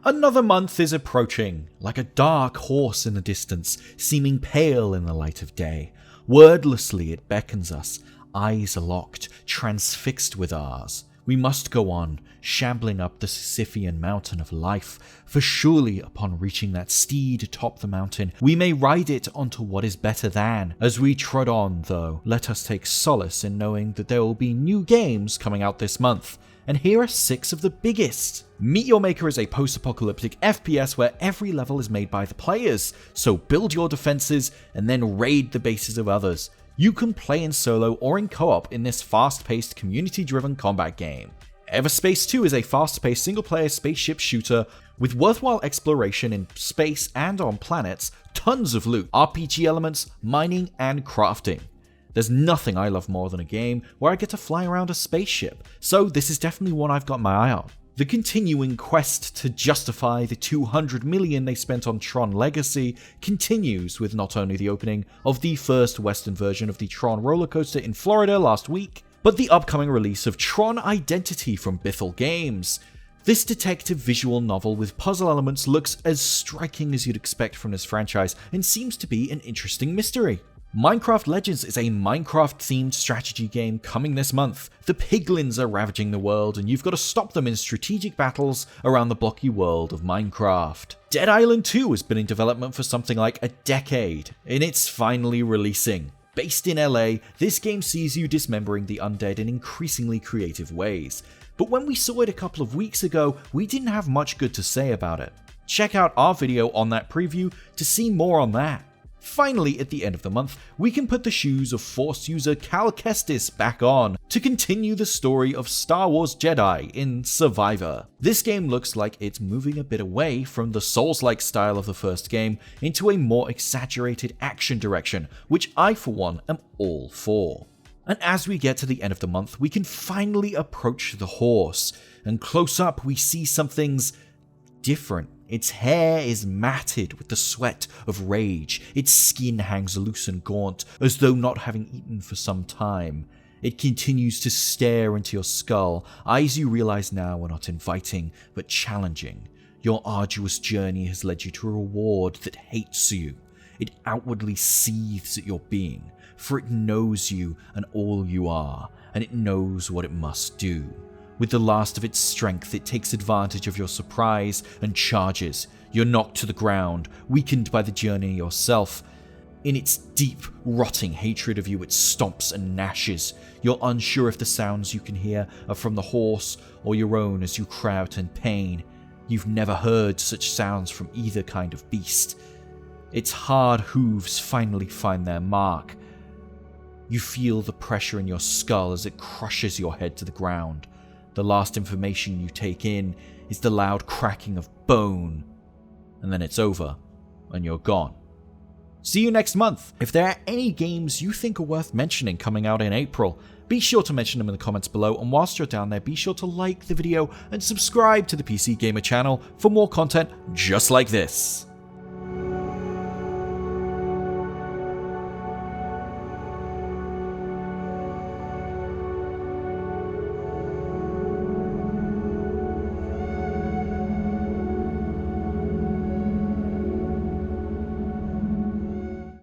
Another month is approaching, like a dark horse in the distance, seeming pale in the light of day. Wordlessly it beckons us, eyes locked, transfixed with ours. We must go on, shambling up the Sisyphean mountain of life, for surely upon reaching that steed atop the mountain, we may ride it onto what is better than. As we trod on, though, let us take solace in knowing that there will be new games coming out this month. And here are 6 of the biggest. Meet Your Maker is a post-apocalyptic FPS where every level is made by the players, so build your defenses and then raid the bases of others. You can play in solo or in co-op in this fast-paced, community-driven combat game. EVERSPACE 2 is a fast-paced single-player spaceship shooter with worthwhile exploration in space and on planets, tons of loot, RPG elements, mining, and crafting. There's nothing I love more than a game where I get to fly around a spaceship, so this is definitely one I've got my eye on. The continuing quest to justify the $200 million they spent on TRON Legacy continues with not only the opening of the first Western version of the TRON roller coaster in Florida last week, but the upcoming release of TRON Identity from Bithell Games. This detective visual novel with puzzle elements looks as striking as you'd expect from this franchise and seems to be an interesting mystery. Minecraft Legends is a Minecraft-themed strategy game coming this month. The piglins are ravaging the world, and you've got to stop them in strategic battles around the blocky world of Minecraft. Dead Island 2 has been in development for something like a decade, and it's finally releasing. Based in LA, this game sees you dismembering the undead in increasingly creative ways. But when we saw it a couple of weeks ago, we didn't have much good to say about it. Check out our video on that preview to see more on that. Finally, at the end of the month, we can put the shoes of Force user Cal Kestis back on to continue the story of Star Wars Jedi in Survivor. This game looks like it's moving a bit away from the Souls-like style of the first game into a more exaggerated action direction, which I for one am all for. And as we get to the end of the month, we can finally approach the horse, and close up we see something's different. Its hair is matted with the sweat of rage, its skin hangs loose and gaunt, as though not having eaten for some time. It continues to stare into your skull, eyes you realize now are not inviting, but challenging. Your arduous journey has led you to a reward that hates you. It outwardly seethes at your being, for it knows you and all you are, and it knows what it must do. With the last of its strength, it takes advantage of your surprise and charges. You're knocked to the ground, weakened by the journey yourself. In its deep, rotting hatred of you, it stomps and gnashes. You're unsure if the sounds you can hear are from the horse or your own as you cry out in pain. You've never heard such sounds from either kind of beast. Its hard hooves finally find their mark. You feel the pressure in your skull as it crushes your head to the ground. The last information you take in is the loud cracking of bone, and then it's over, and you're gone. See you next month. If there are any games you think are worth mentioning coming out in April, be sure to mention them in the comments below, and whilst you're down there, be sure to like the video and subscribe to the PC Gamer channel for more content just like this.